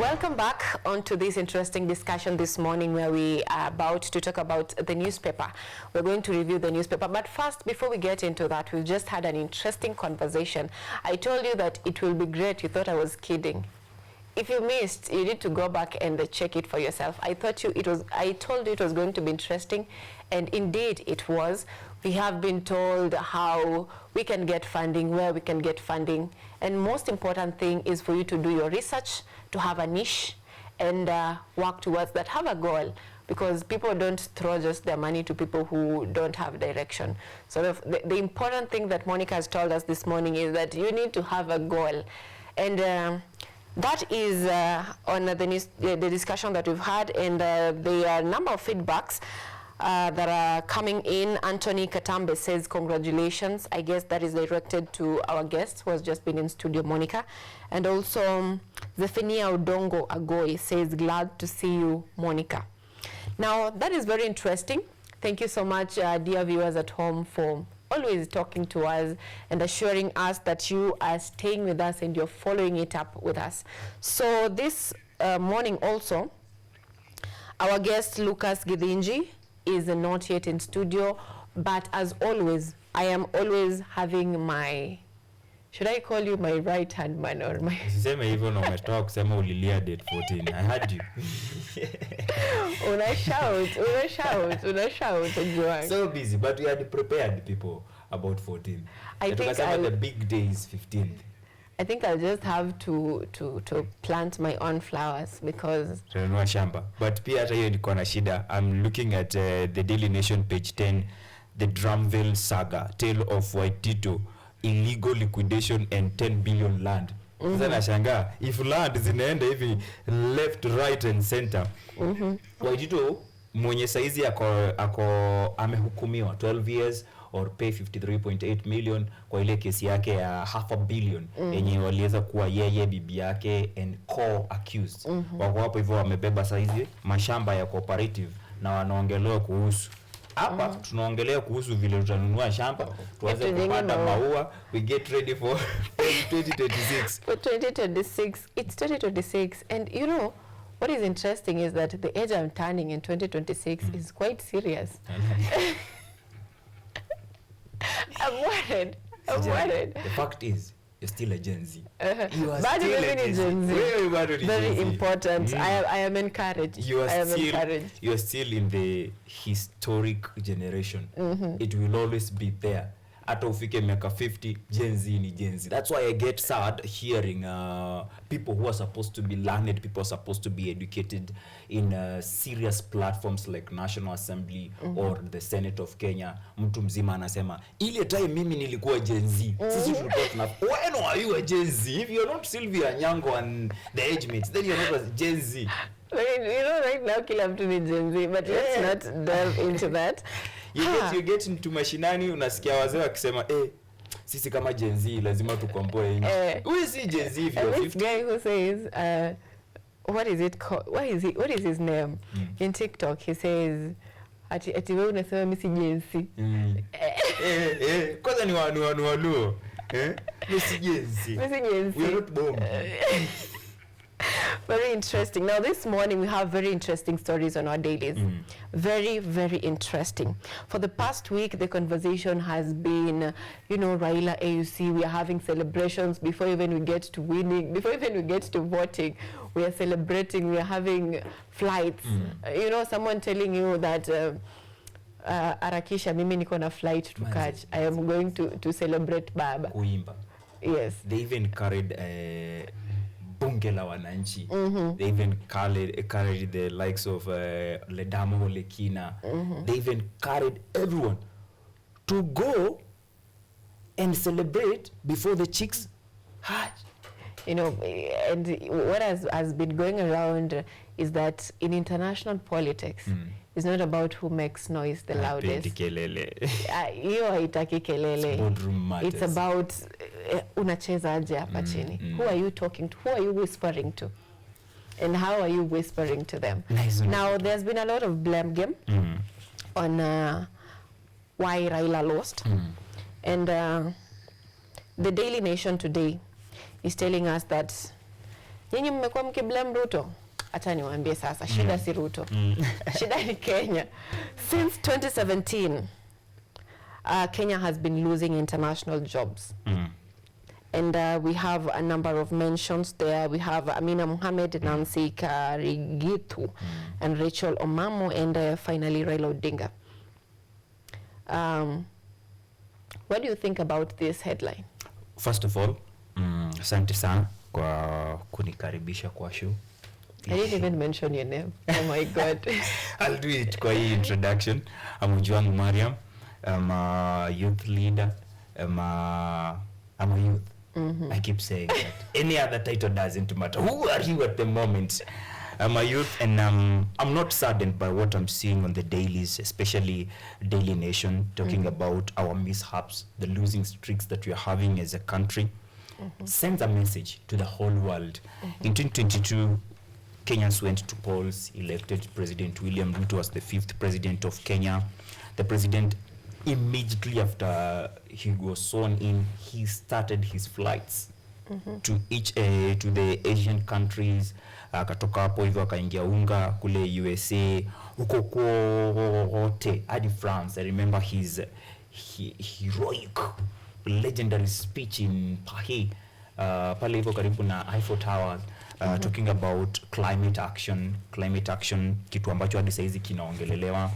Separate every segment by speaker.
Speaker 1: Welcome back onto this interesting discussion this morning where we are about to talk about the newspaper. We're going to review the newspaper, but first, before we get into that, we've just had an interesting conversation. I told you that it will be great. You thought I was kidding. If you missed, you need to go back and check it for yourself. I told you it was going to be interesting, and indeed it was. We have been told how we can get funding, where we can get funding, and most important thing is for you to do your research, to have a niche, and work towards that. Have a goal, because people don't throw just their money to people who don't have direction. So the important thing that Monica has told us this morning is that you need to have a goal, and that is on the discussion that we've had, and there are a number of feedbacks that are coming in. Anthony Katambe says, congratulations. I guess that is directed to our guest who has just been in studio, Monica. And also, Zephania Odongo Agoi says, glad to see you, Monica. Now, that is very interesting. Thank you so much, dear viewers at home, for always talking to us and assuring us that you are staying with us and you're following it up with us. So this morning also, our guest Lucas Githinji is not yet in studio, but as always, I am always having my, should I call you my right-hand man or my...
Speaker 2: Sema hivyo na umetoka kusema ulilia date 14. I heard you. Una shout. So busy, but we had prepared people about 14.
Speaker 1: I think
Speaker 2: the big day is 15th.
Speaker 1: I think I'll just have to plant my own flowers because...
Speaker 2: But pia hata hiyo niko na shida. I'm looking at the Daily Nation page 10, the Drumville saga, tale of Waitito, illegal liquidation and 10 billion land. Sasa nashangaa, if land zinaenda hivi left, right and center. Waitito mwenye saizi ako amehukumiwa 12 years or pay 53.8 million kwa ile kesi yake ya $500 million yenye waliweza kuwa yeye, bibi yake and co-accused. Wako hapo hivyo wamebeba saizi mashamba ya cooperative na wanaongelea kuhusu hapa tunaongelea kuhusu vile tutanunua shamba tuanze kupanda maua. We get ready for 2026.
Speaker 1: For 2026, it's 2026, and you know what is interesting is that the age I'm turning in 2026 is quite serious. I'm worried.
Speaker 2: The fact is, you're still a Gen Z.
Speaker 1: You are still a Gen Z. Very important. I am encouraged.
Speaker 2: You are still in the historic generation. It will always be there. Hata ufike miaka 50, Gen Z ni Gen Z. That's why I get sad hearing people who are supposed to be learned, people are supposed to be educated in serious platforms like National Assembly or the Senate of Kenya. Mtu mzima anasema, ile time mimi nilikuwa Gen Z. Sisi tulikuwa tuna... When are you a Gen Z? If you're not Sylvia Nyango and the age mates, then you're not a Gen Z.
Speaker 1: You know, right now, kila mtu ni Gen Z, but let's not delve into that.
Speaker 2: You get into mashinani, unasikia wazee wakisema, sisi kama Gen Z lazima tukomboe nchi. Who is he Gen Z if you're 50?
Speaker 1: This guy who says, what is it called? What is his name? In TikTok, he says, ati wewe unasema mimi si Gen Z.
Speaker 2: Kwanza ni waluo. Mimi si Gen Z. We are not bomb.
Speaker 1: Very interesting. Now this morning we have very interesting stories on our dailies. Very, very interesting. For the past week, the conversation has been, you know, Raila AUC, we are having celebrations before even we get to winning, before even we get to voting, we are celebrating, we are having flights. You know, someone telling you that Arakisha, mimi niko na flight to catch. I am going to celebrate Baba.
Speaker 2: Kuimba.
Speaker 1: Yes.
Speaker 2: They even carried bunge la wananchi. They even carried the likes of Ledamo, Lekina. They even carried everyone to go and celebrate before the chicks hatch.
Speaker 1: You know, and what has been going around is that in international politics, it's not about who makes noise the loudest. It's about unacheza aje hapa chini. Who are you talking to? Who are you whispering to? And how are you whispering to them? Now, there's been a lot of blame game on why Raila lost. And the Daily Nation today is telling us that Nyinyi mmekuwa mkiblame Ruto. Acha niwaambie sasa, shida si Ruto. Shida ni Kenya. Since 2017, Kenya has been losing international jobs. And we have a number of mentions there. We have Amina Mohamed, Nancy Karigitu, and Rachel Omamo, and finally Raila Odinga. What do you think about this headline?
Speaker 2: First of all, asante sana kwa kunikaribisha kwa show.
Speaker 1: I didn't even mention your name. Oh my God.
Speaker 2: I'll do it kwa hii introduction. I'm Ujwang Mariam. I'm a youth leader. I'm a youth. I keep saying that. Any other title doesn't matter. Who are you at the moment? I'm a youth, and I'm not saddened by what I'm seeing on the dailies, especially Daily Nation, talking about our mishaps, the losing streaks that we're having as a country. Sends a message to the whole world. In 2022, Kenyans went to polls, elected President William Ruto as the 5th president of Kenya. The president, immediately after he was sworn in, he started his flights to the Asian countries. Akatoka hapo hivyo akaingia unga kule USA, huko kote hadi France. I remember his heroic legendary speech in Paris, pale hivyo karibu na Eiffel Tower, talking about climate action, kitu ambacho hadi saizi kinaongelelewa.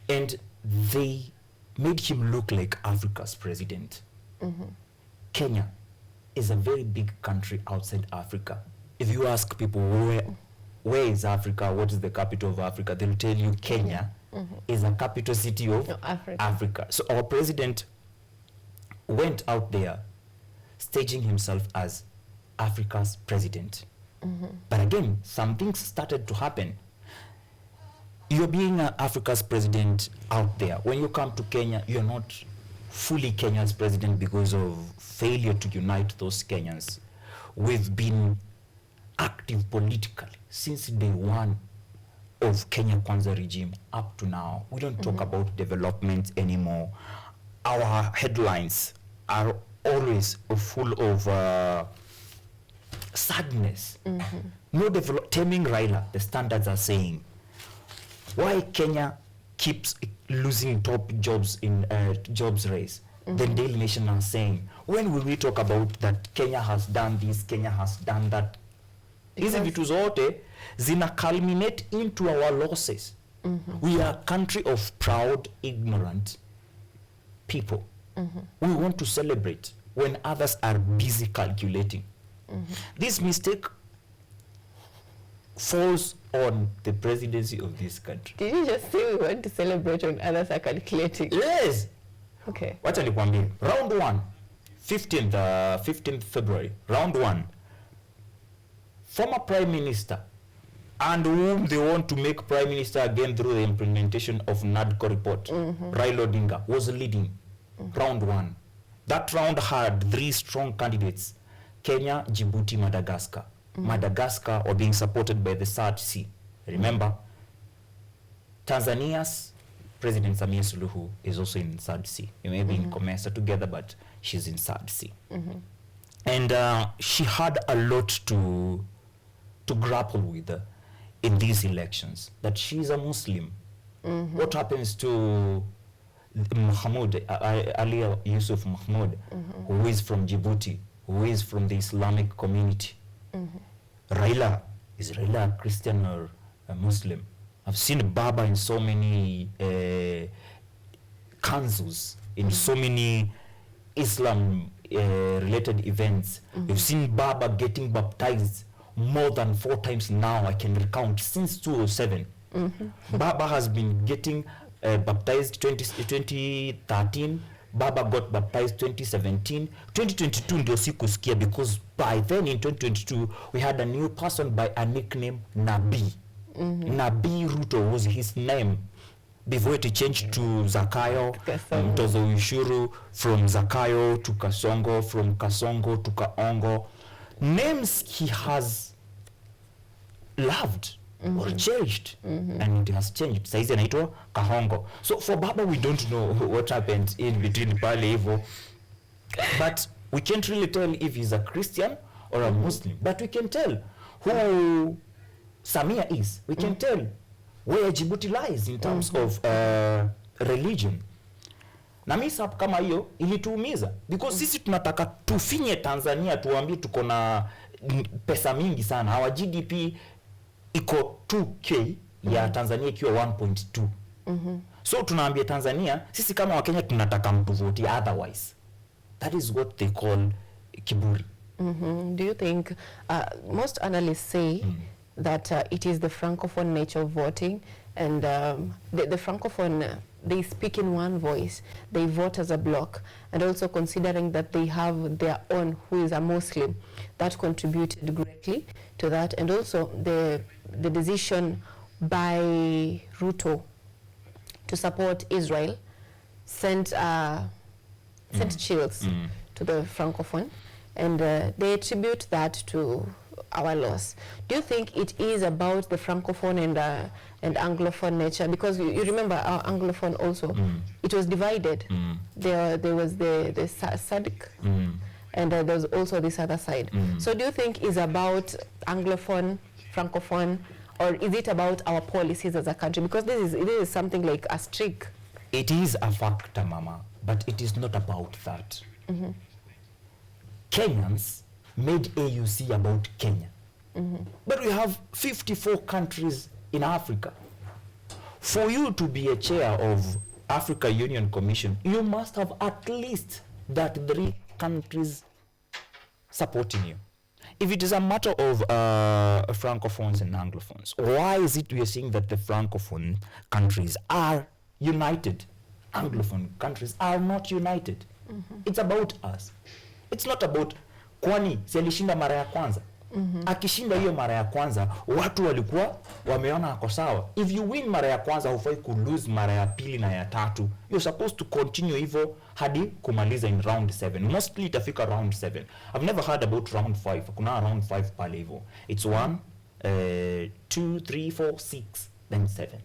Speaker 2: And they made him look like Africa's president. Kenya is a very big country outside Africa. If you ask people where is Africa, what is the capital of Africa, they'll tell you Kenya is a capital city of Africa. So our president went out there staging himself as Africa's president. But again, some things started to happen. You're being Africa's president out there. When you come to Kenya, you're not fully Kenya's president because of failure to unite those Kenyans. We've been active politically since day one of Kenya Kwanza regime up to now. We don't talk about development anymore. Our headlines are always full of sadness. No taming Raila, the standards are saying. Why Kenya keeps losing top jobs in jobs race? The Daily Nation are saying, when will we talk about that Kenya has done this, Kenya has done that? Hizi vitu zote zina culminate into our losses. We are a country of proud, ignorant people. We want to celebrate when others are busy calculating. This mistake falls on the presidency of this country.
Speaker 1: Did you just say we want to celebrate when others are calculating?
Speaker 2: Yes.
Speaker 1: Okay.
Speaker 2: Wacha nikwambie, round 1, 15th February, round 1, former prime minister, and whom they want to make prime minister again through the implementation of NADCO report, Raila Odinga, was leading round 1. That round had 3 strong candidates: Kenya, Djibouti, Madagascar. Madagascar were being supported by the SADC. Remember, Tanzania's President Samia Suluhu is also in SADC. You may be in COMESA together, but she's in SADC. And she had a lot to grapple with in these elections, that she's a Muslim. What happens to Mahmoud, Ali Yusuf Mahmoud, who is from Djibouti, who is from the Islamic community? Raila, is Raila a Christian or a Muslim? I've seen Baba in so many councils, in so many Islam related events. We've seen Baba getting baptized more than 4 times now, I can recount, since 2007. Baba has been getting baptized 2013. Baba got baptized 2017. 2022 ndio sikusikia, because by then in 2022 we had a new person by a nickname Nabii. Nabii Ruto was his name before it changed to Zakayo, Mtozo Ushuru, from Zakayo to Kasongo, from Kasongo to Kaongo. Names he has loved or cherished, and it has changed. Saizi anaitwa Kahongo. So for Baba, we don't know what happened in between pale hivyo, but we can't really tell if he's a Christian or a Muslim, but we can tell who Samia is. We can tell where Djibouti lies in terms of religion. Na misa kama hiyo ilituumiza because sisi tunataka tufinye Tanzania, tuambie tuko na pesa mingi sana. Our GDP iko 2k ya Tanzania ikiwa 1.2. So tunaambia Tanzania sisi kama Wakenya tunataka mtu vote otherwise. That is what they call kiburi.
Speaker 1: Do you think most analysts say that it is the francophone nature of voting, and the francophone, they speak in one voice, they vote as a bloc, and also considering that they have their own who is a Muslim, that contributed greatly to that, and also the decision by Ruto to support Israel sent chills to the francophone, and they attribute that to our loss. Do you think it is about the francophone and anglophone nature? Because you remember our anglophone also, it was divided. There was the SADC, and there was also this other side. So do you think it's about anglophone, francophone, or is it about our policies as a country? Because it is something like a streak.
Speaker 2: It is a factor, Mama, but it is not about that. Kenyans made AUC about Kenya. But we have 54 countries in Africa. For you to be a chair of Africa Union Commission, you must have at least that 3 countries supporting you. If it is a matter of francophones and anglophones, why is it we are seeing that the francophone countries are united? Anglophone countries are not united. It's about us. It's not about kwani si alishinda mara ya kwanza. Akishinda hiyo mara ya kwanza, watu walikuwa wameona ako sawa. If you win mara ya kwanza, hufai ku lose mara ya pili na ya tatu. You're supposed to continue hivyo hadi kumaliza in round 7. Mostly itafika round 7. I've never heard about round 5. Kuna round 5 pale hivyo. It's 1, 2, 3, 4, 6, then 7.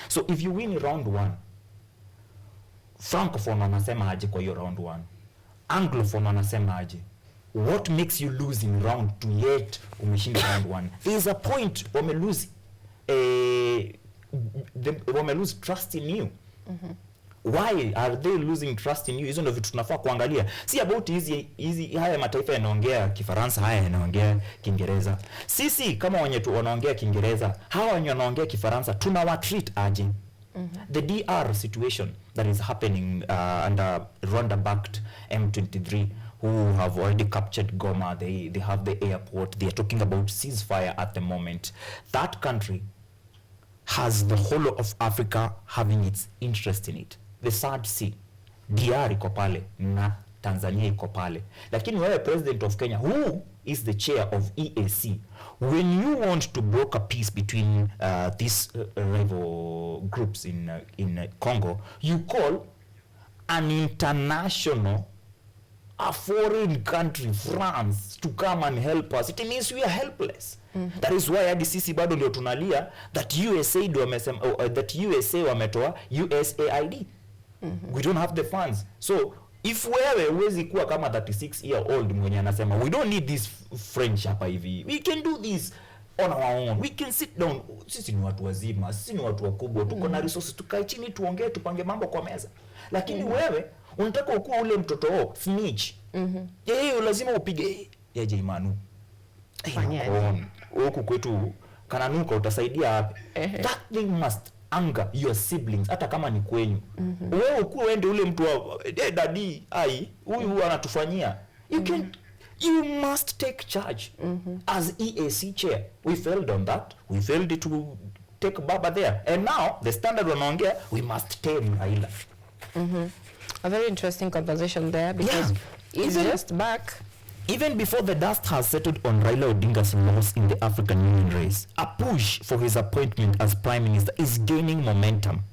Speaker 2: So if you win round 1, francophone wanasema aje kwa hiyo round 1? Anglophone wanasema aje? What makes you lose in round 2 yet umeshinda round 1? There is a point wame lose trust in you. Why are they losing trust in you? Hizo ndio vitu tunafaa kuangalia. Si about hizi haya mataifa yanaongea Kifaransa, haya yanaongea Kiingereza. Sisi kama wenye tu wanaongea Kiingereza, hawa wenye wanaongea Kifaransa tunawatreat aje? The DR situation that is happening under Rwanda-backed M23, who have already captured Goma, they have the airport, they are talking about ceasefire at the moment. That country has the whole of Africa having its interest in it. The sad sea, DR iko pale na Tanzania iko pale. Lakini wewe president of Kenya, who is the chair of EAC, when you want to broker peace between these rival groups in Congo, you call an international, a foreign country, France, to come and help us. It means we are helpless. That is why hadi sisi bado ndio tunalia that USAID wamesema that USA wametoa USAID. We don't have the funds. So if wewe huwezi kuwa kama 36-year-old mwenye anasema we don't need this French hapa hivi, we can do this on our own, we can sit down. Sisi ni watu wazima, sisi ni watu wakubwa, tuko na resources, tukae chini tuongee, tupange mambo kwa meza. Lakini wewe unataka ukua ule mtoto snitch. Lazima upige yaje Imanu. Huku kwetu kananuka, utasaidia wapi? That thing must anger your siblings, hata kama ni kwenyu. Wewe uende ule mtu wa daddy huyu anatufanyia. You must take charge. As EAC chair, we failed on that. We failed to take Baba there. And now the standard wanaongea, we must tame Raila.
Speaker 1: A very interesting conversation there, because it's just back.
Speaker 2: Even before the dust has settled on Raila Odinga's loss in the African Union race, a push for his appointment as Prime Minister is gaining momentum.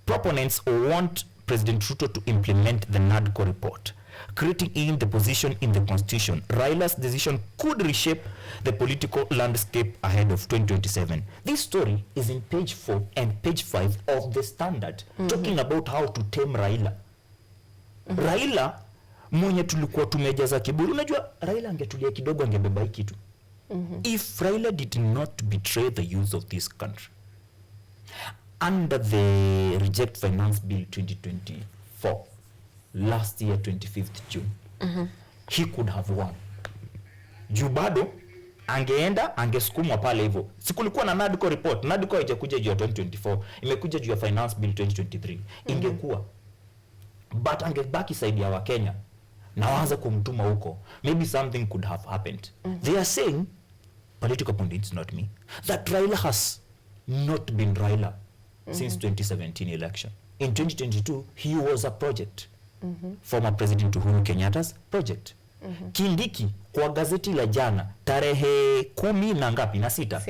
Speaker 2: Proponents want President Ruto to implement the NADCO report, creating in the position in the constitution. Raila's decision could reshape the political landscape ahead of 2027. This story is in page 4 and page 5 of the Standard, talking about how to tame Raila. Raila mwenye tulikuwa tumejaza kiburi. Unajua Raila angetulia kidogo angebeba hiki kitu. If Raila did not betray the youth of this country under the Reject Finance Bill 2024 last year 25th June, he could have won. Juu bado angeenda angesukumwa pale hivyo. Sikulikuwa na NADCO report. NADCO haijakuja juu ya 2024, imekuja juu ya Finance Bill 2023. Ingekuwa but angebaki side ya Wakenya na waanza kumtuma huko, maybe something could have happened. They are saying, political pundits, not me, that Raila has not been Raila since 2017 election. In 2022, he was a project. Former President Uhuru Kenyatta's project. Kindiki kwa gazeti la jana tarehe 10 na ngapi na sita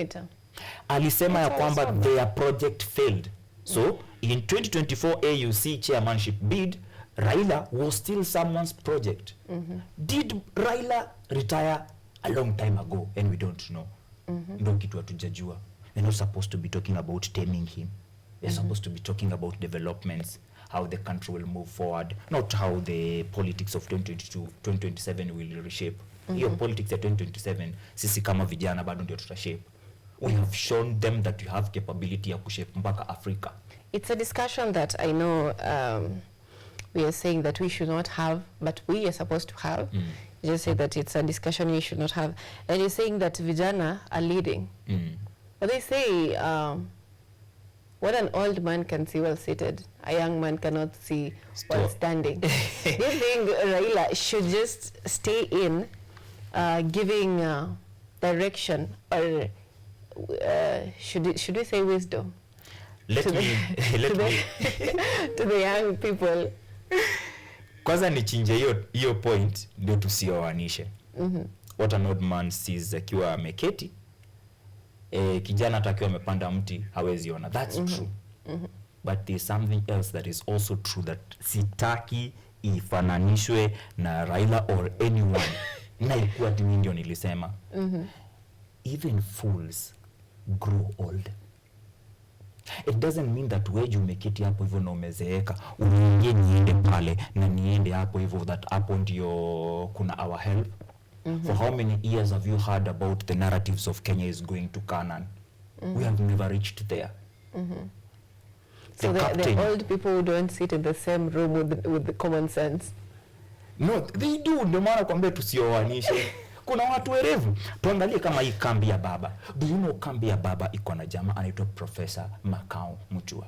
Speaker 2: alisema ya kwamba their project failed. So in 2024 AUC chairmanship bid, Raila was still someone's project. Did Raila retire a long time ago and we don't know? Ndo kitu hatujajua. We're not supposed to be talking about taming him. We're supposed to be talking about developments, how the country will move forward, not how the politics of 2022, 2027 will reshape. Hiyo politics ya 2027, sisi kama vijana bado ndio tutashape. We have shown them that we have capability ya kushape mpaka Africa.
Speaker 1: It's a discussion that I know we are saying that we should not have, but we are supposed to have. You just say that it's a discussion we should not have. And you're saying that vijana are leading. But they say what an old man can see while seated, a young man cannot see while standing. Do you think Raila should just stay in giving direction, or should we say wisdom?
Speaker 2: Let
Speaker 1: to
Speaker 2: me
Speaker 1: to the young people.
Speaker 2: Kwanza nichinje hiyo point ndio tusioanishe. What an old man sees akiwa ameketi, kijana atakiwa amepanda mti hawezi ona. That's true. But there's something else that is also true that sitaki ifananishwe na Raila or anyone. Na ikuwa ndio nilisema. Even fools grow old. It doesn't mean that wewe umeketi hapo hivyo na umezeeka uingie niende pale na niende hapo hivyo that hapo ndio kuna our help. For how many years have you heard about the narratives of Kenya is going to Canaan? We have never reached there.
Speaker 1: So the old people who don't sit in the same room with the common sense.
Speaker 2: No, they do. Ndio maana kwambia tusioanishe. Kuna watu werevu. Tuangalie kama hii kambi ya baba. Do you know kambi ya baba iko na jamaa anaitwa Professor Makau Mutua.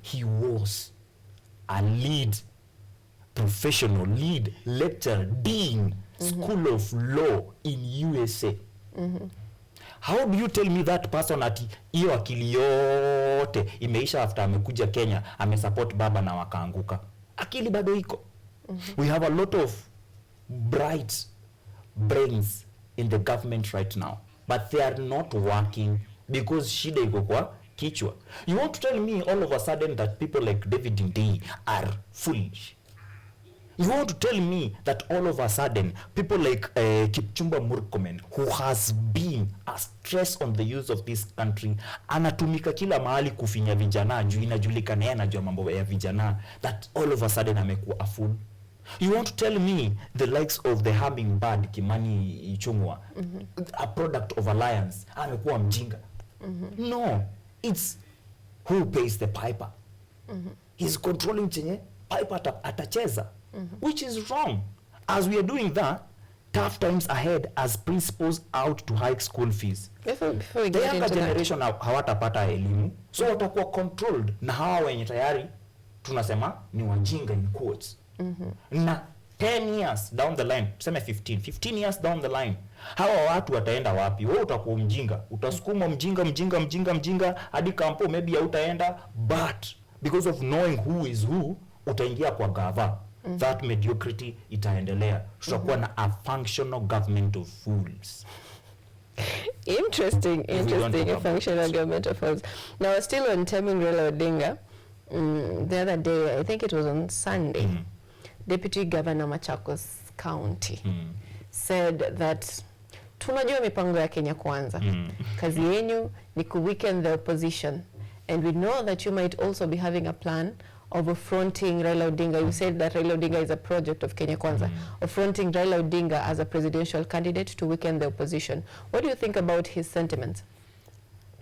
Speaker 2: He was a lead professional, lead lecturer, dean, School of Law in USA. How do you tell me that person ati hiyo akili yote imeisha after amekuja Kenya, amesupport baba na wakaanguka? Akili bado iko. We have a lot of bright brains in the government right now, but they are not working because shida iko kwa kichwa. You want to tell me all of a sudden that people like David Ndei are foolish? You want to tell me that all of a sudden people like Kipchumba Murkomen, who has been a stress on the youth of this country, anatumika kila mahali kufinya vijana juu inajulikana yeye anajua mambo ya vijana, that all of a sudden amekuwa a fool? You want to tell me the likes of the hummingbird Kimani Ichung'wa, a product of alliance, amekuwa mjinga? No, it's who pays the piper. He's controlling chenye piper atacheza. Which is wrong. As we are doing that, tough times ahead as principals out to hike school fees.
Speaker 1: Before we
Speaker 2: The
Speaker 1: get
Speaker 2: younger
Speaker 1: into
Speaker 2: generation hawatapata elimu, so watakuwa controlled na hawa wenye tayari tunasema ni wajinga in quotes. Na 10 years down the line, tuseme 15 years down the line, hawa watu wataenda wapi? Wewe utakuwa mjinga, utasukuma mjinga hadi kampo maybe hautaenda, but because of knowing who is who, utaingia kwa gava. That mediocrity itaendelea. Tutakuwa na a functional government of fools.
Speaker 1: Interesting, a functional government of fools. Now, still on taming Raila Odinga, the other day, I think it was on Sunday, Deputy Governor Machakos County said that tunajua mipango ya Kenya Kwanza. Kazi yenu ni ku weaken the opposition. And we know that you might also be having a plan of affronting Raila Odinga. You said that Raila Odinga is a project of Kenya Kwanza, affronting Raila Odinga as a presidential candidate to weaken the opposition. What do you think about his sentiments?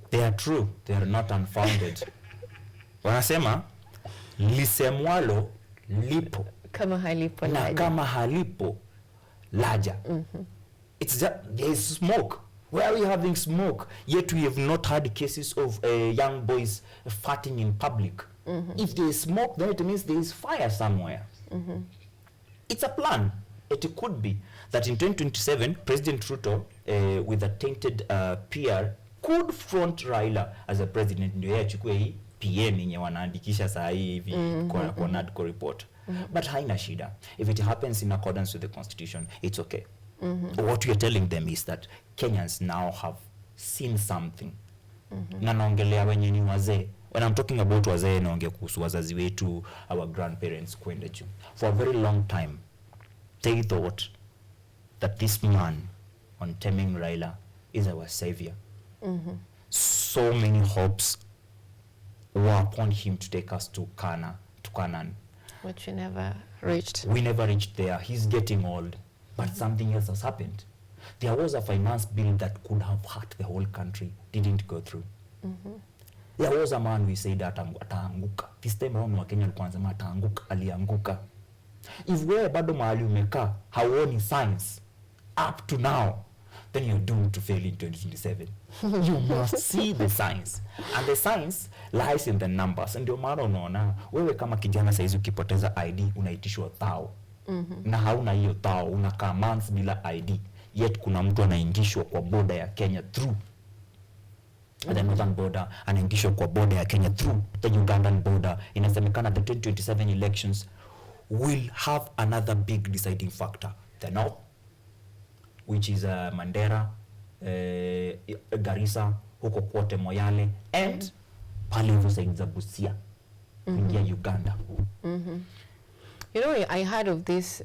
Speaker 2: They are true. They are not unfounded. Wanasema lisemwalo lipo
Speaker 1: Kama halipo
Speaker 2: na
Speaker 1: laja.
Speaker 2: kama halipo laja. It's just, there is smoke. Where are we having smoke? Yet we have not had cases of young boys farting in public. If there is smoke, then it means there is fire somewhere. It's a plan. It could be that in 2027, President Ruto, with a tainted PR, could front Raila as a president. Ndio yeye achukue hii PM yenye wanaandikisha saa hii hivi kwa NADCO report. But haina shida. If it happens in accordance with the constitution, it's okay. What we are telling them is that Kenyans now have seen something. Na naongelea wenye ni wazee. When I'm talking about wazee, naongea kuhusu wazazi wetu, our grandparents kwenda juu. For a very long time, they thought that this man on taming Raila is our savior. So many hopes were upon him to take us to Canaan.
Speaker 1: Which we never reached.
Speaker 2: We never reached there. He's getting old. But something else has happened. There was a finance bill that could have hurt the whole country. Didn't go through. There was a man we said ataanguka. This time around Wakenya walikuwa wanasema ataanguka, alianguka. If wewe bado mahali umekaa hauoni signs up to now, then you're doomed to fail in 2027. You must see the signs. And the signs lies in the numbers. Ndio maana unaona wewe kama kijana saizi ukipoteza ID unaitishwa thao. Na hauna hiyo thao, unakaa months bila ID. Yet kuna mtu anaingishwa kwa border ya Kenya through the northern border, anaingishwa kwa border ya Kenya through the Ugandan border. Inasemekana the 2027 elections will have another big deciding factor. The north, which is Mandera, Garissa, huko kwote Moyale, and pale hivyo side za Busia, kuingia Uganda.
Speaker 1: You know, I heard of these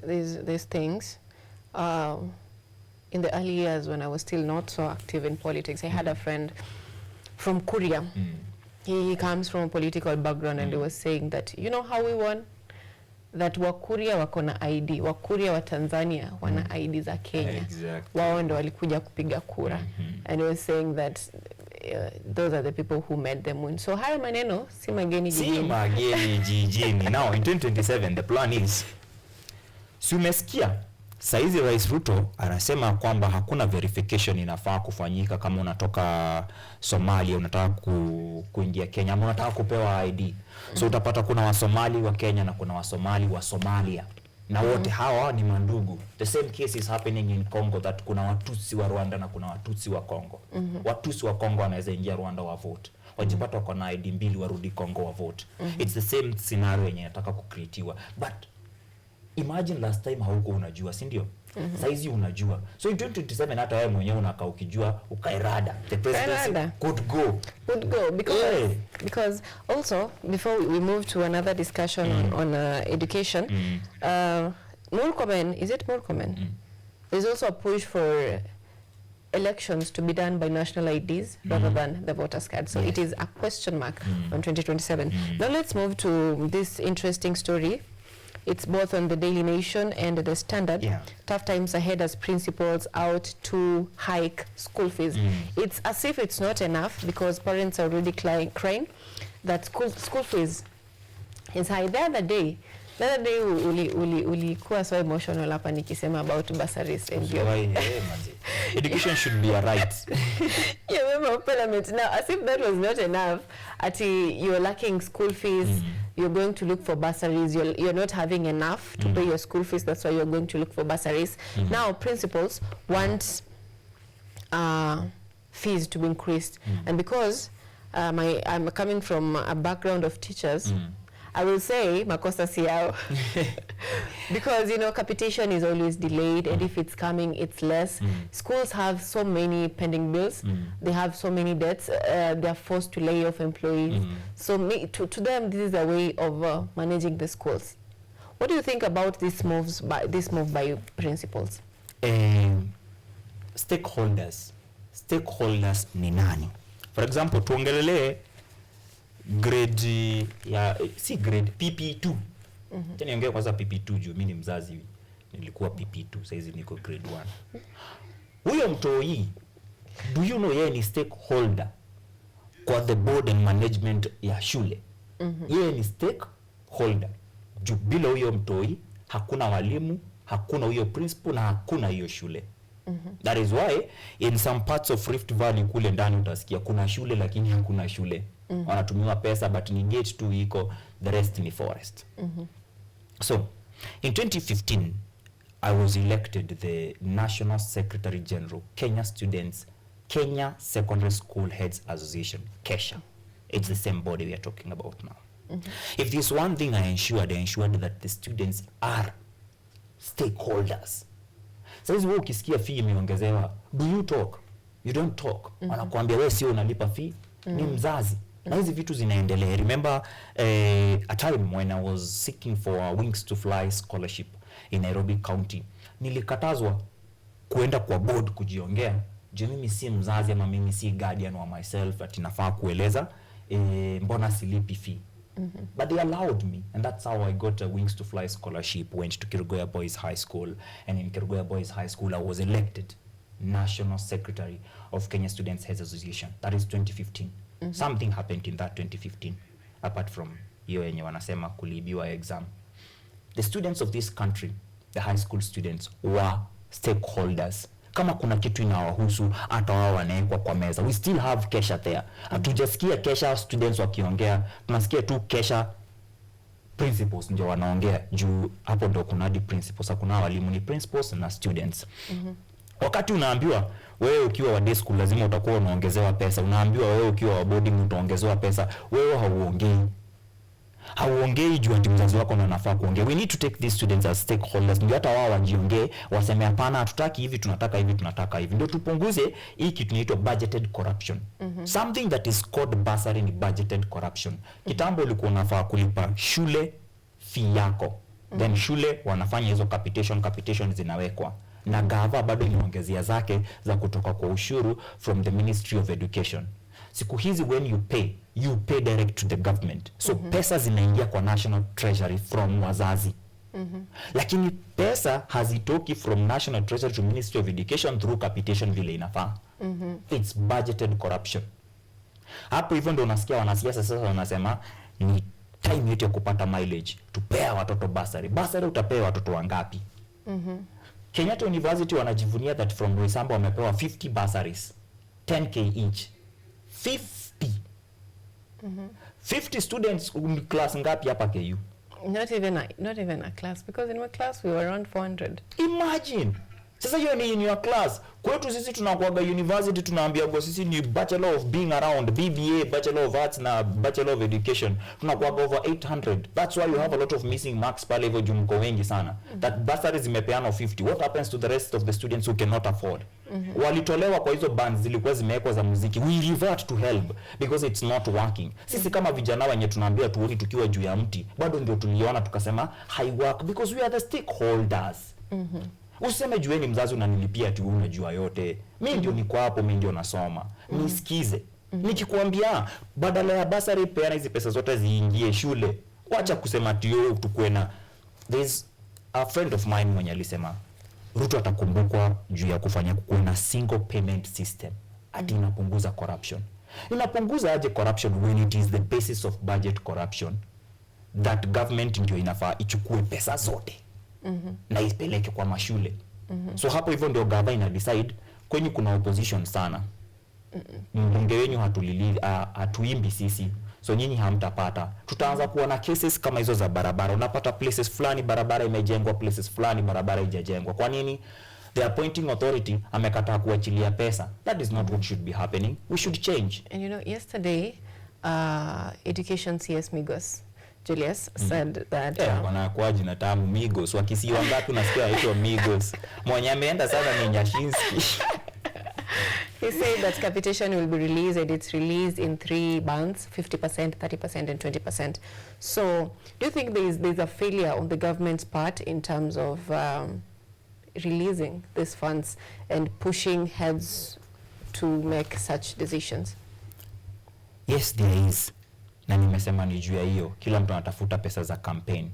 Speaker 1: things in the early years when I was still not so active in politics. I had a friend from Kuria. He comes from a political background, and he was saying that, you know how we won? That Wakuria wako na ID. Wakuria wa Tanzania wana ID za Kenya.
Speaker 2: Exactly.
Speaker 1: Wao ndo walikuja kupiga kura. And he was saying that those are the people who made them win. So hayo maneno si mageni jijini.
Speaker 2: Si mageni jijini. Now in 2027 the plan is, si umesikia saizi Rais Ruto anasema kwamba hakuna verification inafaa kufanyika kama unatoka Somalia unataka kuingia Kenya ama unataka kupewa ID. So utapata kuna Wasomali wa Kenya na kuna Wasomali wa Somalia. Na wote hawa ni mandugu. The same case is happening in Congo, that kuna Watusi wa Rwanda na kuna Watusi wa Congo. Watusi wa Congo wanaweza ingia Rwanda wa vote. Wajipata wako na ID mbili warudi Congo wa vote. It's the same scenario yenye nataka kucreatiwa. But imagine last time hauko unajua, si ndio? Saizi unajua. So in 2027 hata wewe mwenyewe unakaa ukijua ukairada. The presidency could go.
Speaker 1: Because also before we move to another discussion on education, Murkomen, is it Murkomen? There's also a push for elections to be done by national IDs rather than the voters card. So it is a question mark on 2027. Now let's move to this interesting story. It's both on the Daily Nation and the Standard. Tough times ahead as principals out to hike school fees. It's as if it's not enough because parents are already crying that school fees is high. The other day ulikuwa so emotional hapa nikisema about bursaries and
Speaker 2: education should be a right.
Speaker 1: Yeah, member of parliament. Now, as if that was not enough, you're lacking school fees, you're going to look for bursaries, you're not having enough to pay your school fees, that's why you're going to look for bursaries. Now, principals want fees to be increased. And because I'm coming from a background of teachers, I will say makosa si yao. Because, you know, capitation is always delayed, and if it's coming, it's less. Schools have so many pending bills. They have so many debts. They're forced to lay off employees. So to them, this is a way of managing the schools. What do you think about this move by principals?
Speaker 2: Stakeholders ni nani? For example, tuongelele grade ya si grade PP2. Tena niongee kwanza PP2 juu mimi ni mzazi, nilikuwa PP2, sasa hizi niko grade 1. Huyo mtoi, do you know yeye ni stakeholder kwa the board and management ya shule? Yeye ni stakeholder. Juu bila huyo mtoi hakuna walimu, hakuna huyo principal na hakuna hiyo shule. That is why in some parts of Rift Valley kule ndani utasikia kuna shule lakini hakuna shule. Wanatumiwa pesa but ni gate tu iko, the rest ni forest. So in 2015 I was elected the National Secretary General Kenya Secondary School Heads Association, KESHA. It's the same body we are talking about now. If there's one thing I ensured that the students are stakeholders. Sasa wewe ukisikia fee imeongezewa, do you talk? You don't talk. Wanakuambia wewe sio unalipa fee, ni mzazi. Na hizi vitu zinaendelea. Remember a time when I was seeking for a Wings to Fly scholarship in Nairobi County. Nilikatazwa kuenda kwa board kujiongea. Je, mimi si mzazi ama mimi si guardian wa myself ati nafaa kueleza mbona silipi fee. But they allowed me, and that's how I got a Wings to Fly scholarship, went to Kerugoya Boys High School, and in Kerugoya Boys High School I was elected National Secretary of Kenya Students Heads Association. That is 2015. Something happened in that 2015 apart from hiyo yenye wanasema kulibiwa exam. The students of this country, the high school students, were stakeholders. Kama kuna kitu inawahusu hata wao wanaekwa kwa meza. We still have KESHA there. Hatujasikia KESHA students wakiongea, tunasikia tu KESHA principals ndio wanaongea juu hapo ndo kuna di principals, hakuna walimu, ni principals na students. Wakati unaambiwa wewe ukiwa wa day school lazima utakuwa unaongezewa pesa, unaambiwa wewe ukiwa wa boarding utaongezewa pesa, wewe hauongei juu ati mzazi wako ndo anafaa kuongea. We need to take these students as stakeholders, ndio hata wao wajiongee, waseme hapana, hatutaki hivi, tunataka hivi, tunataka hivi, ndio tupunguze hii kitu inaitwa budgeted corruption. Something that is called bursary ni budgeted corruption. Kitambo ulikuwa unafaa kulipa shule fee yako, then shule wanafanya hizo capitation zinawekwa na gava bado inaongezea zake za kutoka kwa ushuru from the Ministry of Education. Siku hizi when you pay direct to the government. So pesa zinaingia kwa National Treasury from wazazi. Lakini pesa hazitoki from National Treasury to Ministry of Education through capitation vile inafaa. It's budgeted corruption. Hapo hivyo ndio unasikia wanasiasa sasa wanasema ni time yetu ya kupata mileage, tupea watoto bursary. Bursary utapea watoto wangapi? Kenyatta University wanajivunia that from Roysambu wamepewa 50 bursaries, 10k each. 50 students class ngapi hapa KU?
Speaker 1: Not even a class, because in my class we were around 400.
Speaker 2: Imagine. Sasa hiyo ni in your class. Kwetu sisi tunakuaga university tunaambia kwa sisi ni Bachelor of Being Around, BBA, Bachelor of Arts na Bachelor of Education. Tunakuaga over 800. That's why you have a lot of missing marks pale hivyo juu mko wengi sana. That bursaries zimepeana 50. What happens to the rest of the students who cannot afford? Walitolewa kwa hizo bands zilikuwa zimewekwa za muziki. We revert to help because it's not working. Sisi kama vijana wenye tunaambia tuoni tukiwa juu ya mti, bado ndio tuliona tukasema hai work because we are the stakeholders. Useme jueni mzazi unanilipia tu unajua yote. Mimi ndio niko hapo, mimi ndio nasoma. Nisikize. Nikikwambia badala ya bursary peana hizi pesa zote ziingie shule. Wacha kusema tio tukue na. There's a friend of mine mwenye alisema Ruto atakumbukwa juu ya kufanya kuwe na single payment system. Ati inapunguza corruption. Inapunguza aje corruption when it is the basis of budget corruption? That government ndio inafaa ichukue pesa zote. Na ipeleke kwa mashule. So hapo hivyo ndio gava ina decide kwenye kuna opposition sana. Mbunge wenyu hatuimbi sisi. So nyinyi hamtapata. Tutaanza kuona cases kama hizo za barabara. Unapata places fulani barabara imejengwa, places fulani barabara haijajengwa. Kwa nini? The appointing authority amekataa kuachilia pesa. That is not what should be happening. We should change.
Speaker 1: And you know, yesterday, Education CS Migos Julius said that
Speaker 2: wanakuaji na tamu Migos, wakisiwa ngapi unasikia hiyo Migos. Mwenye ameenda sana ni Nyashinski.
Speaker 1: He said that capitation will be released, and it's released in 3 bands, 50%, 30% and 20%. So do you think there's a failure on the government's part in terms of releasing these funds and pushing heads to make such decisions?
Speaker 2: Yes, there is. Na nimesema ni juu ya hiyo, kila mtu anatafuta pesa za campaign.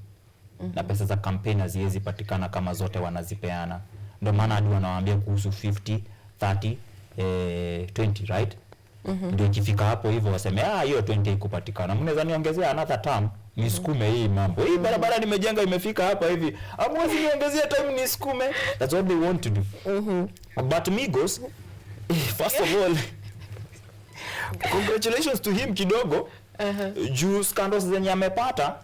Speaker 2: Na pesa za campaign haziwezi patikana kama zote wanazipeana. Ndio maana hadi wanawaambia kuhusu 50, 30, 20, right? Ndio ikifika hapo hivyo waseme hiyo 20 ikupatikana. Mnaweza niongezea another term nisukume hii mambo. Hii barabara nimejenga imefika hapa hivi. Hamwezi niongezea time nisukume. That's what they want to do. But Migos, first of all, congratulations to him kidogo. Juu scandals zenye amepata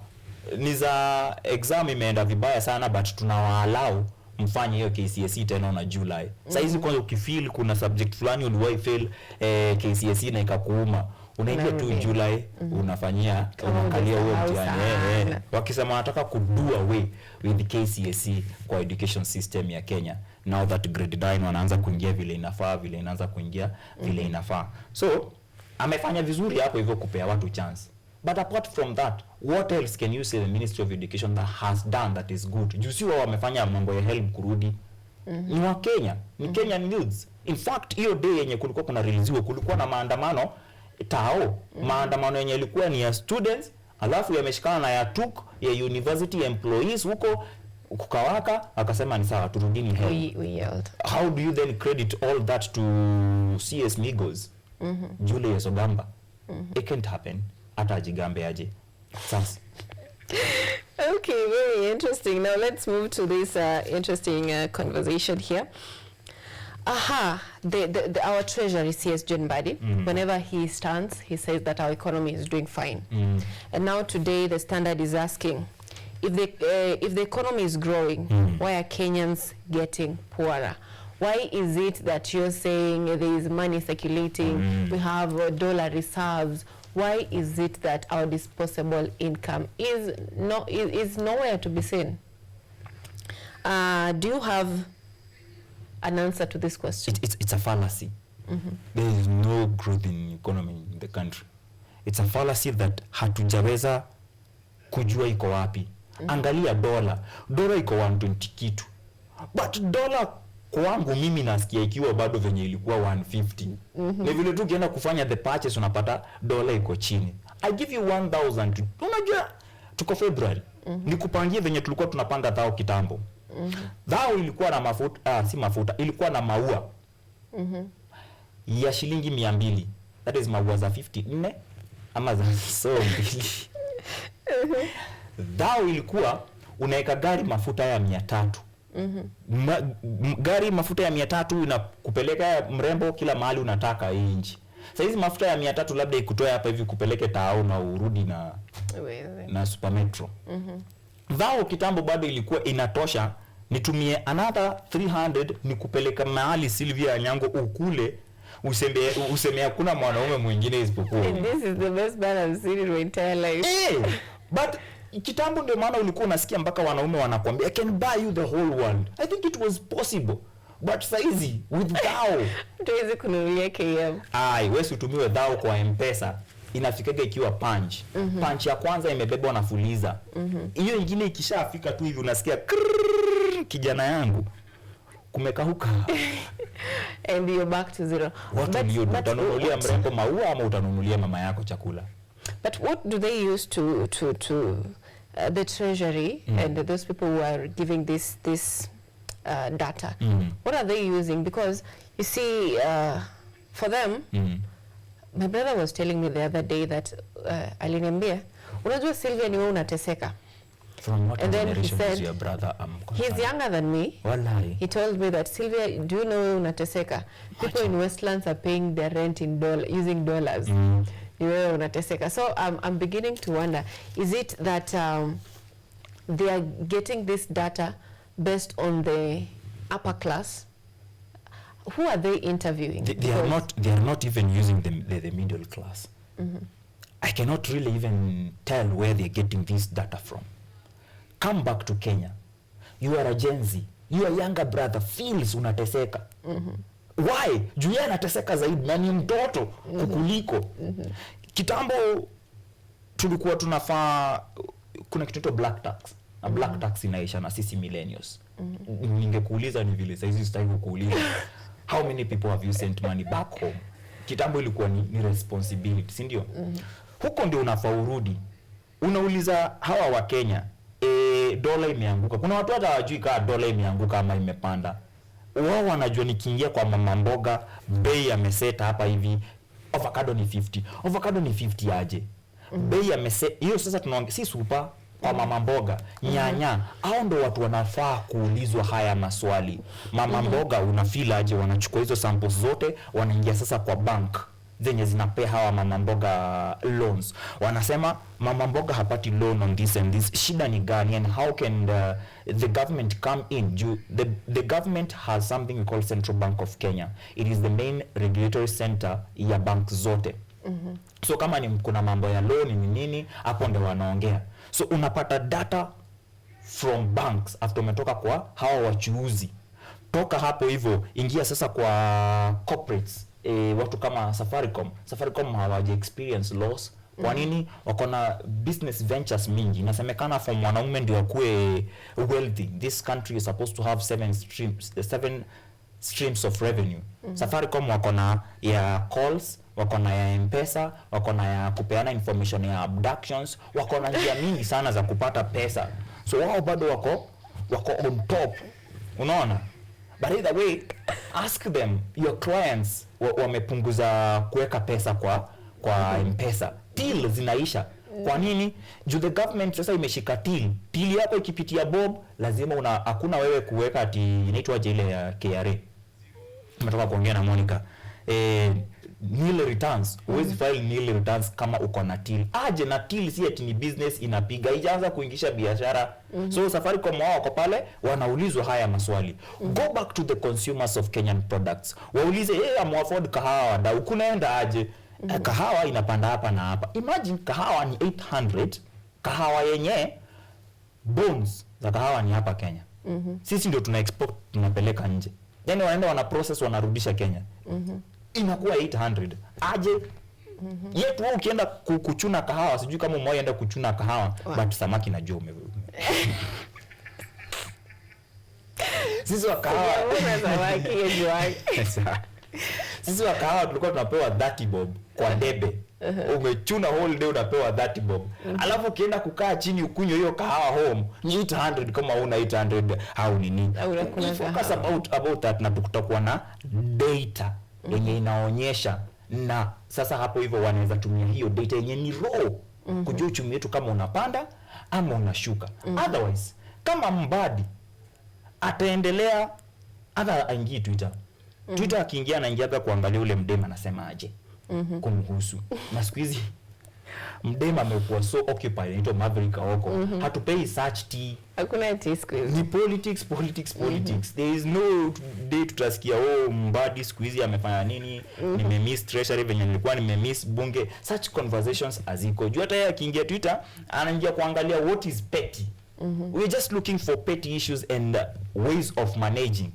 Speaker 2: ni za exam imeenda vibaya sana, but tunawaallow mfanye hiyo KCSE tena na July. Sasa hizi kwanza ukifeel kuna subject fulani uliwahi fail KCSE na ikakuuma, unaingia tu July unafanyia unakalia huo mtihani. Wakisema wanataka kudua away with the KCSE kwa education system ya Kenya, now that grade 9 wanaanza kuingia vile inafaa, vile inaanza kuingia vile inafaa. So amefanya vizuri hapo hivyo kupea watu chance. But apart from that, what else can you say the Ministry of Education that has done that is good? Juzi wao wamefanya mambo ya help kurudi. Ni wa Kenya, ni Kenyan youths. In fact, hiyo day yenye kulikuwa kuna release kulikuwa na maandamano tao. Maandamano yenye ilikuwa ni ya students, alafu yameshikana na ya TUK, ya university employees huko kukawaka, akasema ni sawa turudini help.
Speaker 1: We yelled.
Speaker 2: How do you then credit all that to CS Migos? Julius Ogamba? It can't happen. Ata ajigambe aje. Sasa.
Speaker 1: Okay, very interesting. Now let's move to this interesting conversation here. Our treasury CS John Mbadi, whenever he stands, he says that our economy is doing fine. And now today the Standard is asking, if the economy is growing, why are Kenyans getting poorer? Why is it that you're saying there is money circulating, we have dollar reserves? Why is it that our disposable income is nowhere to be seen? Do you have an answer to this question?
Speaker 2: It's a fallacy. There is no growth in economy in the country. It's a fallacy that hatujaweza kujua iko wapi. Angalia dola iko 120 kitu. But dollar kwangu mimi nasikia ikiwa bado venye ilikuwa 150. Na vile tu ukienda kufanya the purchase unapata dola iko chini. I give you 1000. Unajua tuko February. Nikupangie venye tulikuwa tunapanga dhao kitambo. Dhao ilikuwa na mafuta, si mafuta, ilikuwa na maua. Ya shilingi 200. That is maua za 54 ama za so mbili. Dhao ilikuwa unaweka gari mafuta ya 300. Gari mafuta ya 300 inakupeleka mrembo kila mahali unataka nchi. Sasa hizi mafuta ya 300 labda ikutoe hapa hivi kupeleke Tao na urudi na Super Metro. Dhao kitambo bado ilikuwa inatosha nitumie another 300 nikupeleka mahali Sylvia Anyango ukule useme hakuna mwanaume mwingine isipokuwa.
Speaker 1: This is the best man I've seen in my entire life.
Speaker 2: But kitambo ndio maana ulikuwa unasikia mpaka wanaume wanakuambia I can buy you the whole world. I think it was possible. But saizi with dhao
Speaker 1: tuwezi kununulia KM.
Speaker 2: Wewe utumiwe dhao kwa M-Pesa inafikaga ikiwa punch. Punch ya kwanza imebebwa na fuliza. Hiyo nyingine ikishafika tu hivi unasikia kijana yangu kumekauka.
Speaker 1: And you're back to zero.
Speaker 2: Utanunulia mrembo maua ama utanunulia mama yako chakula?
Speaker 1: But what do they use to the treasury and those people who are giving this data? What are they using? Because you see, for them, my brother was telling me the other day that aliniambia, unajua Sylvia ni wewe unateseka.
Speaker 2: From what
Speaker 1: and then he
Speaker 2: generation
Speaker 1: said,
Speaker 2: is your brother?
Speaker 1: He's younger than me.
Speaker 2: Wallahi.
Speaker 1: He told me that, Sylvia, do you know unateseka? People in Westlands are paying their rent in using dollars. Unateseka. So I'm beginning to wonder, is it that they are getting this data based on the upper class? Who are they interviewing?
Speaker 2: They are not even using the middle class. I cannot really even tell where they're getting this data from. Come back to Kenya. You are a Gen Z. Your younger brother feels unateseka. Why? Juu yeye anateseka zaidi na ni mtoto kukuliko. Kitambo tulikuwa tunafaa kuna kitu black tax. Na black tax inaisha na sisi millennials. Ningekuuliza ni vile saizi sitaki kukuuliza. How many people have you sent money back home? Kitambo ilikuwa ni responsibility, si ndio? huko ndio unafaa urudi. Unauliza hawa wa Kenya, dola imeanguka. Kuna watu hata hawajui kama dola imeanguka ama imepanda. Wao wanajua nikiingia kwa mama mboga, bei ameseta hapa hivi, avocado ni 50. Avocado ni 50 aje? Bei ameseta hiyo. Sasa tunaongea si super kwa mama mboga, nyanya. Hao ndio watu wanafaa kuulizwa haya maswali. Mama mboga unafeel aje? Wanachukua hizo samples zote, wanaingia sasa kwa bank zenye zinapea hawa mama mboga loans. Wanasema mama mboga hapati loan on this and this. Shida ni gani, and how can the government come in? The government has something we call Central Bank of Kenya. It is the main regulatory center ya bank zote. So kama ni kuna mambo ya loan ni nini, hapo ndio wanaongea. So unapata data from banks after umetoka kwa hawa wachuuzi. Toka hapo hivyo ingia sasa kwa corporates. Watu kama Safaricom hawaje experience loss. Kwa nini? Wako na business ventures mingi. Inasemekana for mwanaume ndio akue wealthy, this country is supposed to have 7 streams of revenue. Safaricom wako na ya calls, wako na ya M-Pesa, wako na ya kupeana information ya abductions, wako na njia mingi sana za kupata pesa. So wao bado wako on top. Unaona? But either way, ask them, your clients wamepunguza kuweka pesa kwa M-Pesa. Till zinaisha. Kwa nini? Juu the government sasa imeshika till hapo ikipitia bob, lazima hakuna wewe kuweka ati inaitwa ile ya KRA. Nimetoka kuongea na Monica. Nil returns. Huwezi file nil returns kama uko na till. Aje na till si ati ni business inapiga. Ijaanza kuingisha biashara. So Safaricom wao wako pale wanaulizwa haya maswali. Go back to the consumers of Kenyan products. Waulize, am afford kahawa wadau, kunaenda aje? Kahawa inapanda hapa na hapa. Imagine kahawa ni 800. Kahawa yenye bones za kahawa ni hapa Kenya. Sisi ndio tuna export, tunapeleka nje. Then wanaenda wana process, wanarudisha Kenya. Inakuwa 800. Aje? Yetu wewe ukienda kuchuna kahawa, sijui kama umeenda kuchuna kahawa, but samaki na juu sisi wa kahawa sisi wa kahawa tulikuwa tunapewa 30 bob kwa debe. Umechuna whole day unapewa 30 bob. Alafu ukienda kukaa chini ukunywe hiyo kahawa home ni 800. Kama una 800 au nini? Focus about that, na tutakuwa na data yenye inaonyesha, na sasa hapo hivyo wanaweza tumia hiyo data yenye ni raw kujua uchumi wetu kama unapanda ama unashuka. Otherwise kama Mbadi ataendelea hata aingie Twitter. Twitter akiingia anaingiaga kuangalia ule mdema anasema aje kumhusu. Na siku hizi mdema amekuwa so occupied, inaitwa Maverick Aoko. Hatupei search tea.
Speaker 1: Hakuna tea siku hizi. Ni
Speaker 2: politics. There is no day tutasikia Mbadi siku hizi amefanya nini, nimemiss treasury venye nilikuwa nimemiss bunge. Such conversations aziko. Juu hata yeye akiingia Twitter anaingia kuangalia what is petty. We're just looking for petty issues and ways of managing.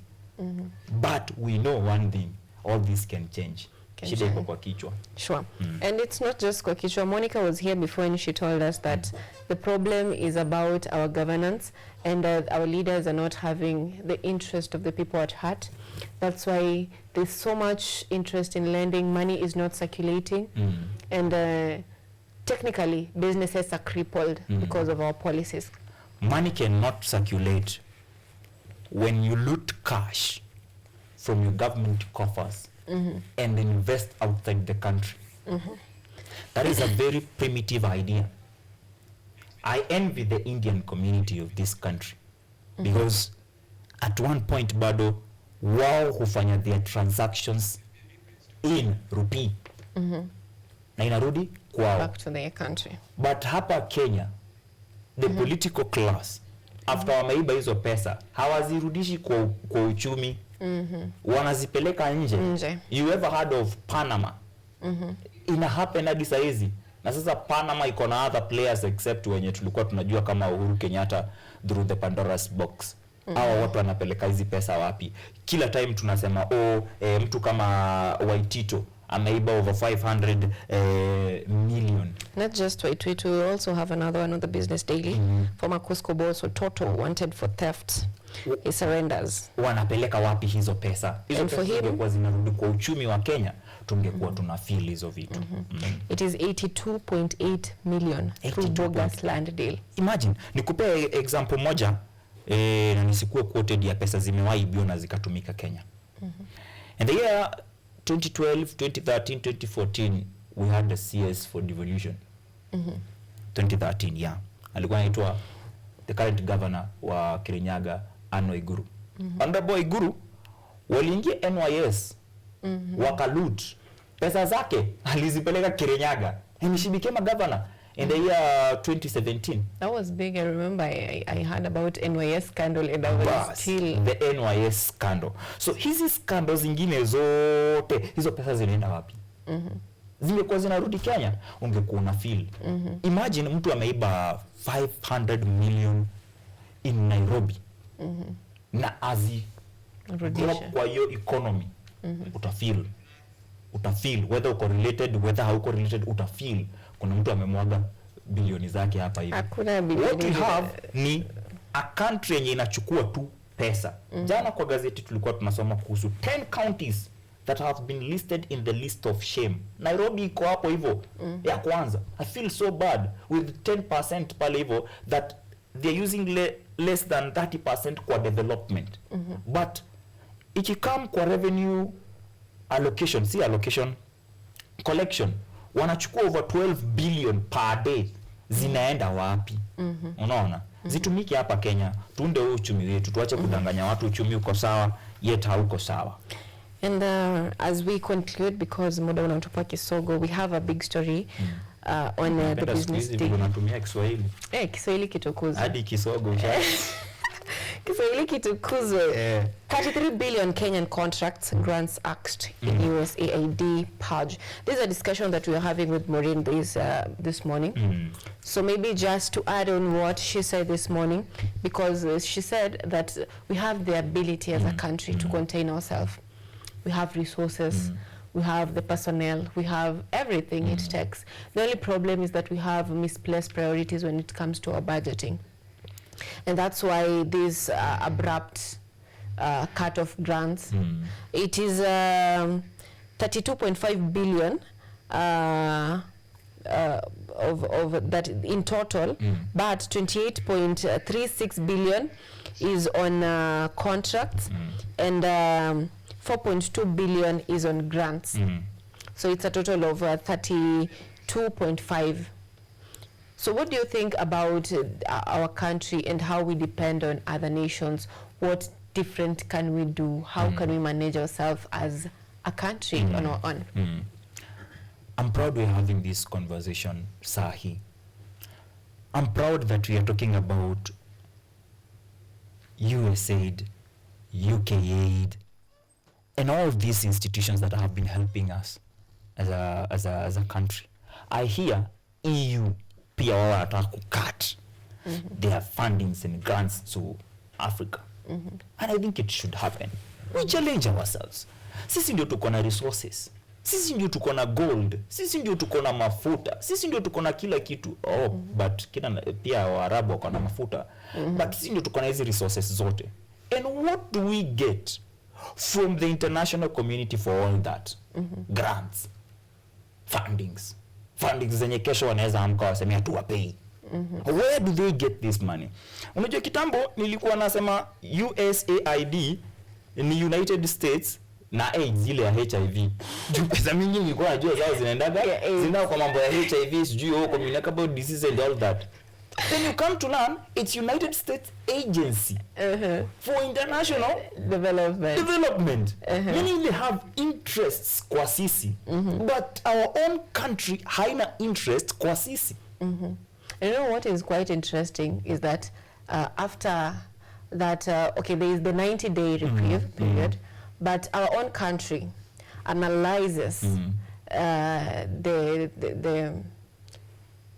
Speaker 2: But we know one thing, all this can change. Shida iko kwa kichwa.
Speaker 1: Sure. And it's not just kwa kichwa. Monica was here before and she told us that the problem is about our governance, and our leaders are not having the interest of the people at heart. That's why there's so much interest in lending. Money is not circulating. And technically, businesses are crippled because of our policies.
Speaker 2: Money cannot circulate when you loot cash from your government coffers and invest outside the country. That is a very primitive idea. I envy the Indian community of this country because at one point bado wao hufanya their transactions in rupee na inarudi kwao
Speaker 1: back to their country.
Speaker 2: But hapa Kenya the political class after wameiba hizo pesa hawazirudishi kwa uchumi. Wanazipeleka nje. You ever heard of Panama? Ina happen hadi saa hizi. Na sasa Panama iko na other players except wenye tulikuwa tunajua kama Uhuru Kenyatta through the Pandora's box. Hawa watu wanapeleka hizi pesa wapi? Kila time tunasema mtu kama Waitito ameiba over 500 million.
Speaker 1: Not just Waitito, we also have another one on the Business Daily. Former Cusco boss Total wanted for theft. He surrenders.
Speaker 2: Wanapeleka wapi hizo pesa? Hizo pesa zingekuwa zinarudi kwa uchumi wa Kenya. tungekuwa tuna feel hizo vitu.
Speaker 1: It is 82.8 million through bogus land deal.
Speaker 2: Imagine, nikupe example moja na nisikuwe quoted ya pesa zimewahi ibiwa na zikatumika Kenya. In the year 2012, 2013, 2014 we had the CS for devolution. 2013, yeah. Alikuwa anaitwa the current governor wa Kirinyaga, Anne Waiguru. Honorable Waiguru waliingia NYS wakalut pesa zake alizipeleka Kirinyaga and she became a governor in the year 2017.
Speaker 1: That was big. I remember I heard about NYS scandal and I was still
Speaker 2: the NYS scandal. So hizi scandals zingine zote hizo pesa zinaenda wapi? Zingekuwa zinarudi Kenya ungekuwa una feel. Imagine mtu ameiba 500 million in Nairobi. Na azi kwa hiyo economy. Utafeel whether uko related whether hauko related, utafeel kuna mtu amemwaga bilioni zake hapa hivi.
Speaker 1: Hakuna bilioni.
Speaker 2: What we have ni a country yenye inachukua tu pesa. Jana kwa gazeti tulikuwa tunasoma kuhusu 10 counties that have been listed in the list of shame. Nairobi iko hapo hivyo ya kwanza. I feel so bad with 10% pale hivyo that they're using less than 30% kwa development. But ikikam kwa revenue allocation, collection, wanachukua over 12 billion per day. Zinaenda wapi? Unaona? Zitumike hapa Kenya, tuunde uchumi wetu, tuache kudanganya watu uchumi uko sawa, yet hauko sawa.
Speaker 1: And as we conclude, because muda unatupa kisogo, we have a big story on the business day.
Speaker 2: Unatumia Kiswahili.
Speaker 1: Kiswahili kitukuzwe.
Speaker 2: Hadi kisogo
Speaker 1: Kiswahili kitukuzwe. 33 billion Kenyan contracts grants axed in USAID purge. This is a discussion that we are having with Maureen this morning. So maybe just to add on what she said this morning, because she said that we have the ability as a country to contain ourselves. We have resources, we have the personnel, we have everything it takes. The only problem is that we have misplaced priorities when it comes to our budgeting. And that's why this abrupt cut of grants. It is 32.5 billion of that in total, but 28.36 billion is on contracts, and 4.2 billion is on grants. So it's a total of 32.5. So what do you think about our country and how we depend on other nations? What different can we do? How can we manage ourselves as a country on our own?
Speaker 2: I'm proud we're having this conversation, Sahi. I'm proud that we are talking about USAID, UKAID, and all of these institutions that have been helping us as a country. I hear EU pia wao wanataka kucut their fundings and grants to Africa. And I think it should happen. We challenge ourselves. Sisi ndio tuko na resources. Sisi ndio tuko na gold. Sisi ndio tuko na mafuta. Sisi ndio tuko na kila kitu. But pia Waarabu wako na mafuta. But sisi ndio tuko na hizi resources zote. And what do we get from the international community for all that? Grants, fundings zenye kesho wanaweza amka wasemea tu wapei. Where do they get this money? Unajua kitambo nilikuwa nasema USAID ni United States na AIDS ile ya HIV. Juu pesa mingi nilikuwa najua zao zinaendaga zina kwa mambo ya HIV, sijui communicable disease and all that. Then you come to learn it's United States Agency for International Development. Meaning they have interests kwa sisi, but our own country haina interest kwa sisi.
Speaker 1: You know what is quite interesting is that after that, okay, there is the 90-day reprieve period, but our own country analyzes the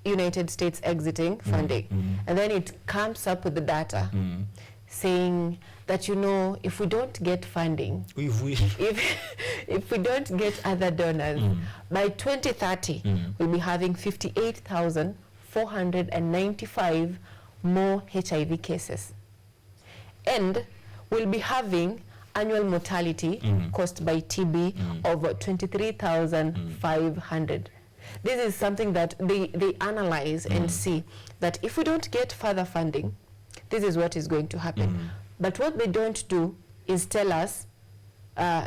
Speaker 1: United States exiting funding, and then it comes up with the data saying that, you know, if we don't get funding, if we don't get other donors, by 2030 we'll be having 58,495 more HIV cases, and we'll be having annual mortality caused by TB of 23,500. This is something that they analyze and see that if we don't get further funding, this is what is going to happen. But what they don't do is tell us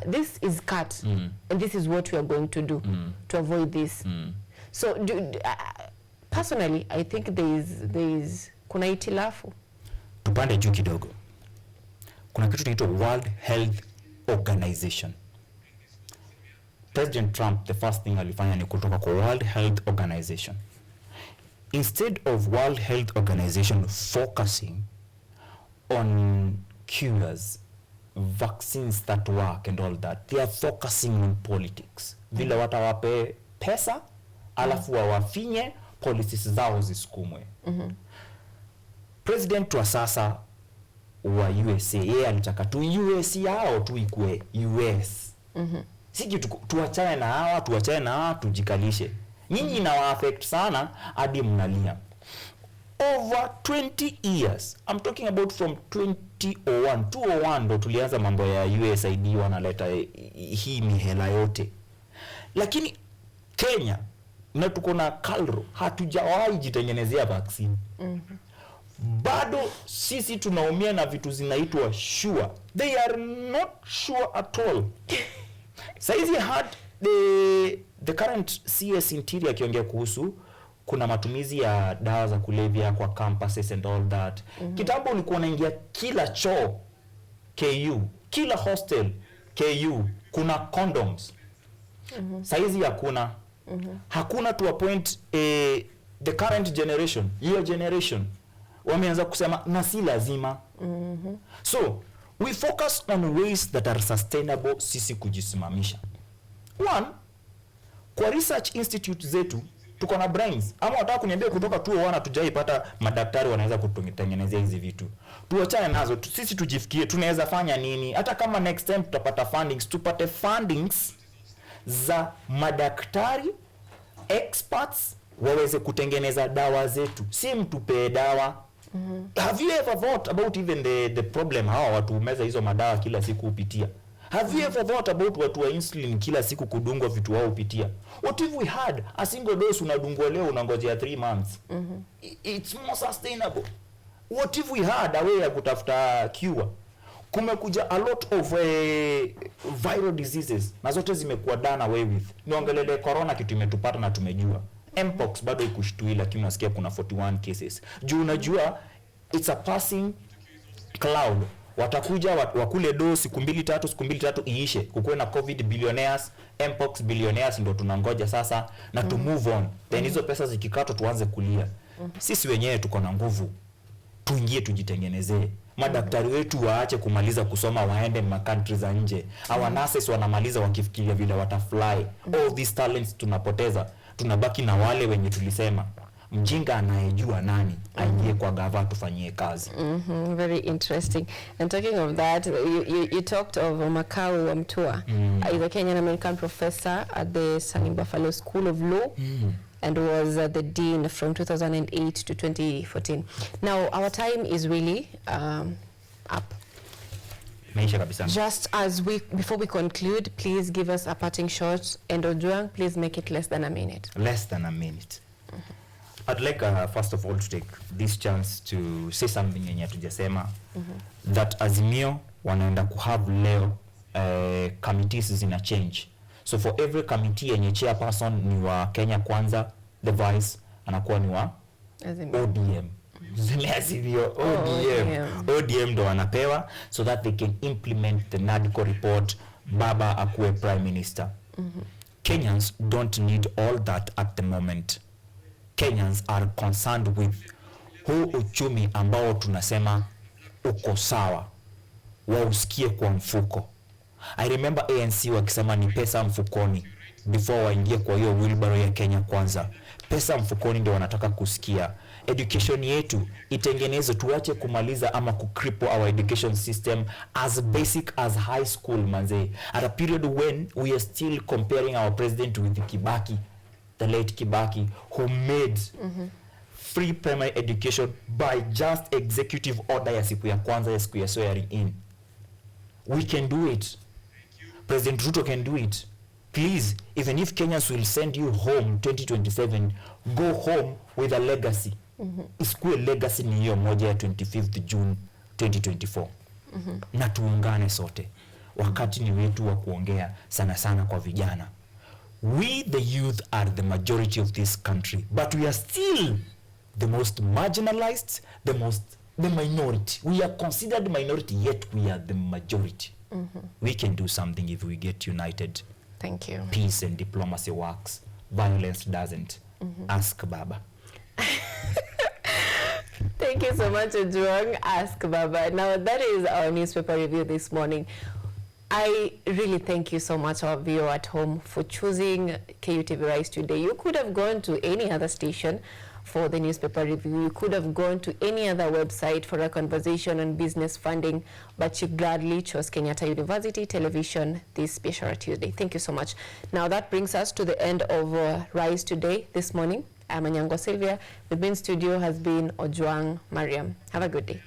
Speaker 1: this is cut and this is what we are going to do to avoid this. So personally, I think there is kuna itilafu.
Speaker 2: Tupande juu kidogo. Kuna kitu inaitwa World Health Organization. President Trump, the first thing alifanya ni kutoka kwa World Health Organization. Instead of World Health Organization focusing on cures, vaccines that work and all that, they are focusing on politics. Vile watawape pesa, alafu wafinye policies zao zisukumwe. President wa sasa wa USA, yeye alitaka tu US yao tu ikue US. Siki tuachane na hawa, tujikalishe. Nyinyi inawa affect sana hadi mnalia. Over 20 years, I'm talking about from 201 ndo tulianza mambo ya USAID wanaleta hii mihela yote. Lakini Kenya na tuko na Kalro hatujawahi jitengenezea vaccine. Bado sisi tunaumia na vitu zinaitwa sure. They are not sure at all. Saizi had the current CS Interior akiongea kuhusu kuna matumizi ya dawa za kulevya kwa campuses and all that. Kitambo ulikuwa unaingia kila choo KU, kila hostel KU kuna condoms. Saizi hakuna. Hakuna to a point the current generation, your generation wameanza kusema na si lazima. So we focus on ways that are sustainable sisi kujisimamisha. One, kwa research institute zetu tuko na brains. Ama wataka kuniambia kutoka 201 tujaipata madaktari wanaweza kutengenezea hizi vitu. Tuachane nazo, sisi tujifikie tunaweza fanya nini? Hata kama next time tutapata fundings, tupate fundings za madaktari experts waweze kutengeneza dawa zetu. Si mtupe dawa. Have you ever thought about even the problem hawa watu umeza hizo madawa kila siku upitia? Have you ever thought about watu wa insulin kila siku kudungwa vitu wao upitia? What if we had a single dose unadungwa leo unangojea 3 months? It's more sustainable. What if we had a way ya kutafuta cure? Kumekuja a lot of viral diseases na zote zimekuwa done away with. Niongelele corona kitu imetupata na tumejua. Mpox bado ikushitui lakini unasikia kuna 41 cases. Juu unajua it's a passing cloud. Watakuja wakule do siku mbili tatu iishe. Kukuwe na COVID billionaires, Mpox billionaires ndo tunangoja sasa na to move on. Then hizo pesa zikikatwa tuanze kulia. Sisi wenyewe tuko na nguvu. Tuingie tujitengenezee. Madaktari wetu waache kumaliza kusoma waende countries za nje. Our nurses wanamaliza wakifikiria vile watafly. All these talents tunapoteza. Tunabaki na wale wenye tulisema mjinga anayejua nani aingie kwa gava tufanyie kazi.
Speaker 1: Very interesting. And talking of that, you talked of Makau Wamtua. He's a Kenyan American professor at the Sunny Buffalo School of Law and was the dean from 2008 to 2014. Now our time is really up. Just as before we conclude, please give us a parting shot, and Ojwang, please make it less than a minute.
Speaker 2: Less than a minute. I'd like first of all to take this chance to say something yenye tujasema that Azimio wanaenda kuhave leo committees zina change. So for every committee yenye chairperson ni wa Kenya Kwanza, the vice anakuwa ni wa ODM. ODM ndo wanapewa so that they can implement the NADCO report, baba akuwe prime minister. Kenyans don't need all that at the moment. Kenyans are concerned with huu uchumi ambao tunasema uko sawa, wausikie kwa mfuko. I remember ANC wakisema ni pesa mfukoni before waingie kwa hiyo wheelbarrow ya Kenya Kwanza. Pesa mfukoni ndio wanataka kusikia. Education yetu itengenezwe, tuache kumaliza ama kucripple our education system as basic as high school manze. At a period when we are still comparing our president with Kibaki, the late Kibaki, who made free primary education by just executive order ya siku ya kwanza ya siku ya swearing in. We can do it. President Ruto can do it. Please, even if Kenyans will send you home 2027, go home with a legacy. Isikue legacy ni hiyo moja ya 25th June 2024. Na tuungane sote. Wakati ni wetu wa kuongea sana sana kwa vijana. We the youth are the majority of this country, but we are still the most marginalized, the minority. We are considered minority, yet we are the majority. We can do something if we get united.
Speaker 1: Thank you.
Speaker 2: Peace and diplomacy works. Violence doesn't. Ask Baba.
Speaker 1: Thank you so much, Ojwang. Ask Baba. Now, that is our newspaper review this morning. I really thank you so much, our viewer at home, for choosing KUTV Rise today. You could have gone to any other station for the newspaper review. You could have gone to any other website for a conversation on business funding, but you gladly chose Kenyatta University Television this special Tuesday. Thank you so much. Now that brings us to the end of Rise Today this morning. I'm Anyango Sylvia. With me in studio has been Ojwang Mariam. Have a good day.